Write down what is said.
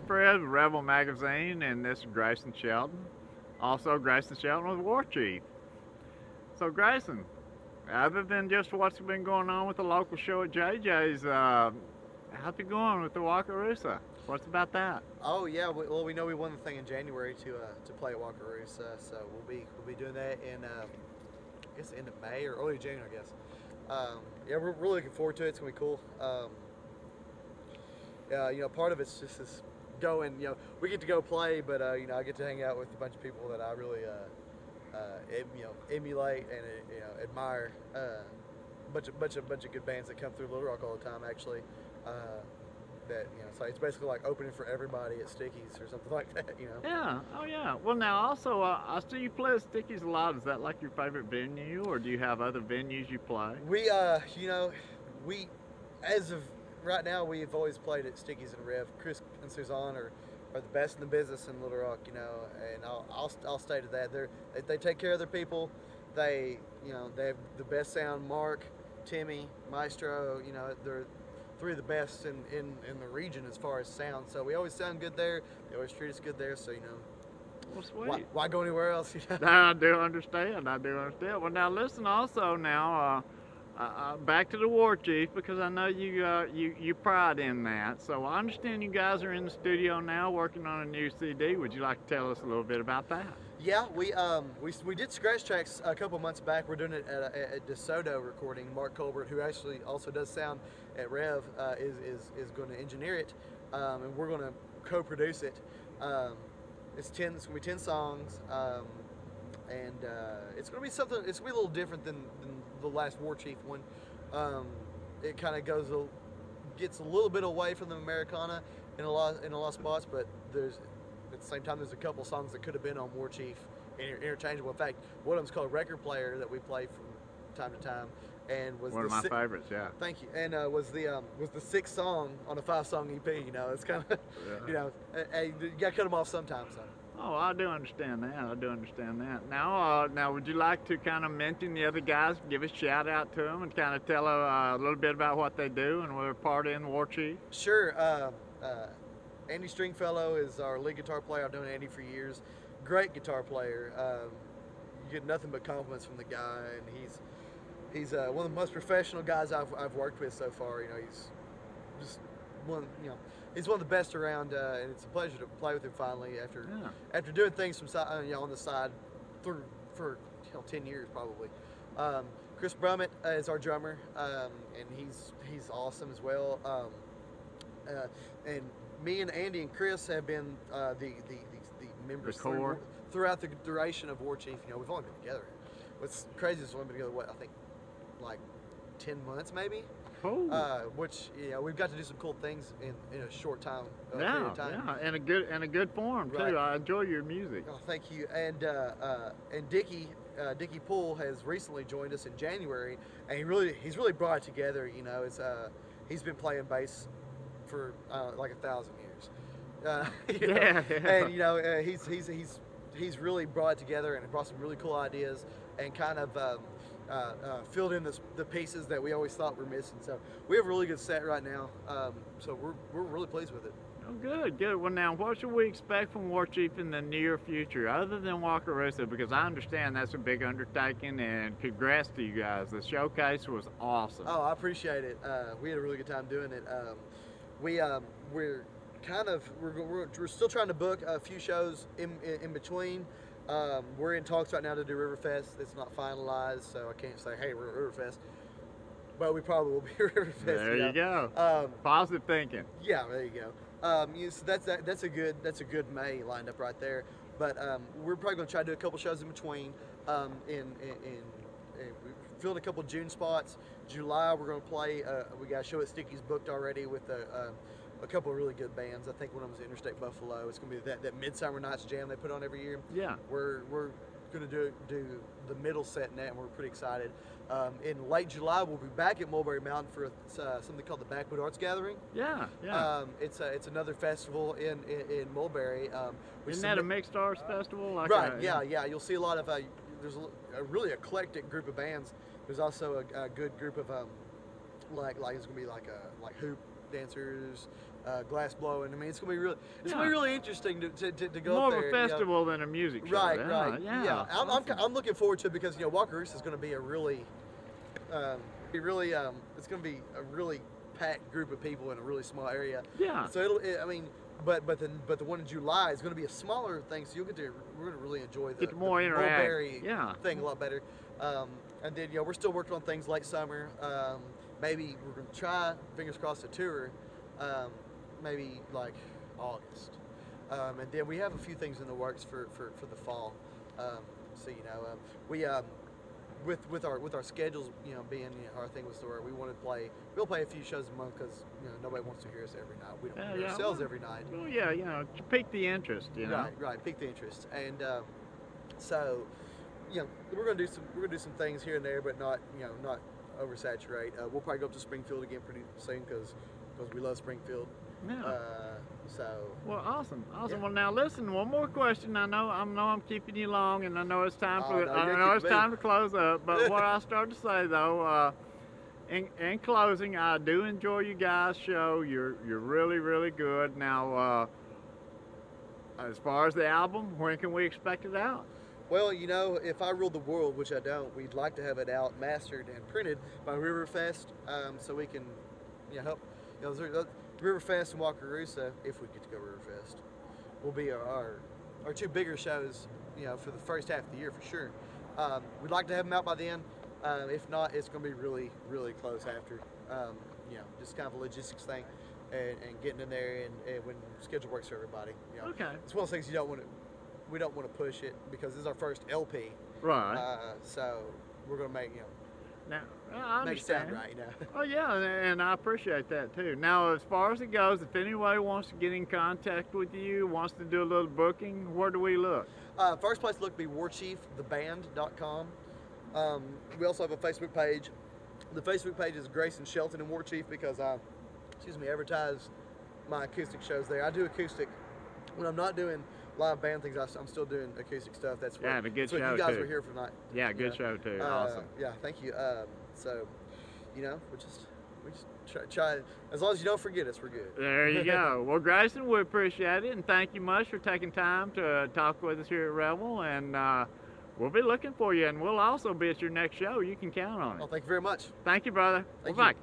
Fred with Revel magazine, and this is Grayson Shelton. Also, Grayson Shelton with War Chief. So, Grayson, other than just what's been going on with the local show at JJ's, how's it going with the Wakarusa? What's about that? Oh yeah, well we know we won the thing in January to play at Wakarusa, so we'll be doing that in I guess end of May or early June, I guess. Yeah, we're really looking forward to it. It's gonna be cool. Part of it's just this going. We get to go play, but I get to hang out with a bunch of people that I really emulate and admire. Bunch of good bands that come through Little Rock all the time, actually. So it's basically like opening for everybody at Stickies or something like that. Yeah. Oh, yeah. Well, now also, I see you play at Stickies a lot. Is that like your favorite venue, or do you have other venues you play? We as of right now, we've always played at Stickies and Rev. Chris and Suzanne are the best in the business in Little Rock, and I'll stay to that. They take care of their people. They have the best sound. Mark, Timmy, Maestro, they're three of the best in the region as far as sound. So we always sound good there. They always treat us good there. So Well, sweet. why go anywhere else? I do understand. Well, now listen. Also, now back to the War Chief, because I know you pride in that. So I understand you guys are in the studio now working on a new CD. Would you like to tell us a little bit about that? Yeah, we did scratch tracks a couple months back. We're doing it at DeSoto recording. Mark Colbert, who actually also does sound at Rev, is going to engineer it, and we're going to co-produce it. It's going to be 10 songs, and it's going to be something. It's going to be a little different than the last War Chief one. It kind of gets a little bit away from the Americana in a lot of spots, but at the same time, there's a couple songs that could have been on War Chief interchangeable. In fact, one of them's called Record Player that we play from time to time, and was one of my favorites. Yeah. Thank you. And was the sixth song on a 5-song EP. It's kind of hey, you got to cut them off sometimes. So. Oh, I do understand that. Now, would you like to kind of mention the other guys, give a shout out to them, and kind of tell a little bit about what they do and what they're part in War Chief? Sure. Andy Stringfellow is our lead guitar player. I've known Andy for years. Great guitar player. You get nothing but compliments from the guy, and he's one of the most professional guys I've worked with so far. He's just one. He's one of the best around, and it's a pleasure to play with him finally after doing things from on the side for 10 years probably. Chris Brummett is our drummer, and he's awesome as well. And me and Andy and Chris have been the members throughout the duration of War Chief. We've only been together. What's crazy is we've only been together, I think, like 10 months maybe. Cool. Which we've got to do some cool things in a short time. Yeah, period of time. yeah, and a good form too. Right. I enjoy your music. Oh, thank you. And Dickie Poole has recently joined us in January, and he's really brought it together. He's been playing bass for like 1,000 years. And he's really brought it together and brought some really cool ideas and kind of filled in the pieces that we always thought were missing. So we have a really good set right now. So we're really pleased with it. Oh, good. Well, now, what should we expect from War Chief in the near future, other than Wakarusa? Because I understand that's a big undertaking, and congrats to you guys. The showcase was awesome. Oh, I appreciate it. We had a really good time doing it. We're still trying to book a few shows in between. We're in talks right now to do Riverfest. It's not finalized, so I can't say, hey, we're at Riverfest. But we probably will be at Riverfest. There you go. Positive thinking. Yeah, there you go. So that's a good May lined up right there. But we're probably going to try to do a couple shows in between. We filled a couple June spots. July we're going to play. We got a show at Sticky's booked already with a couple of really good bands. I think one of them is Interstate Buffalo. It's going to be that Midsummer Nights Jam they put on every year. Yeah. We're going to do the middle set in that, and we're pretty excited. In late July, we'll be back at Mulberry Mountain for something called the Backwood Arts Gathering. Yeah. It's another festival in Mulberry. Isn't that a mixed arts festival? Right. Yeah. You'll see a lot of there's a really eclectic group of bands. There's also a good group of like it's gonna be like hoop dancers, glass blowing. I mean, it's gonna be really, Yeah. gonna be really interesting to go More up there. of a festival than a music show. Right, Yeah, right. yeah. I'm looking forward to it because Wakarusa is going to be a really, it's going to be a really packed group of people in a really small area. Yeah. So I mean, but the one in July is going to be a smaller thing, so we're going to really enjoy the more Mulberry yeah. thing a lot better. And then we're still working on things late summer. Maybe we're going to try, fingers crossed, a tour. Maybe like August. And then we have a few things in the works for the fall. So we with our schedules, being our thing was where we'll play a few shows a month because nobody wants to hear us every night. We don't hear ourselves every night. Well, yeah, to pique the interest, Right, pique the interest, and so we're gonna do some things here and there, but not oversaturate. We'll probably go up to Springfield again pretty soon because we love Springfield. Yeah. Well, awesome. Yeah. Well, now listen. One more question. I know I'm keeping you long, and I know it's time Oh, no, time to close up. But what I started to say though, in closing, I do enjoy you guys' show. You're really really good. Now, as far as the album, when can we expect it out? Well, if I ruled the world, which I don't, we'd like to have it out, mastered and printed by Riverfest, so we can, help. Riverfest and Wakarusa, if we get to go Riverfest, will be our two bigger shows, for the first half of the year for sure. We'd like to have them out by then. If not, it's going to be really, really close after. Just kind of a logistics thing, and getting in there and when schedule works for everybody. Okay. It's one of those things we don't want to push it because this is our first LP. Right. So we're going to make Now, I make it sound understand. right. Oh yeah, and I appreciate that too. Now, as far as it goes, if anybody wants to get in contact with you, wants to do a little booking, where do we look? First place to look would be warchieftheband.com. We also have a Facebook page. The Facebook page is Grayson Shelton and Warchief because I advertise my acoustic shows there. I do acoustic when I'm not doing live band things. I'm still doing acoustic stuff. That's what, and a good that's what show you guys too. were here for tonight. Yeah, good show too. Awesome. Yeah, thank you. So, we just try. As long as you don't forget us, we're good. There you go. Well, Grayson, we appreciate it, and thank you much for taking time to talk with us here at Revel. And we'll be looking for you, and we'll also be at your next show. You can count on it. Well, thank you very much. Thank you, brother. Thank Bye. you.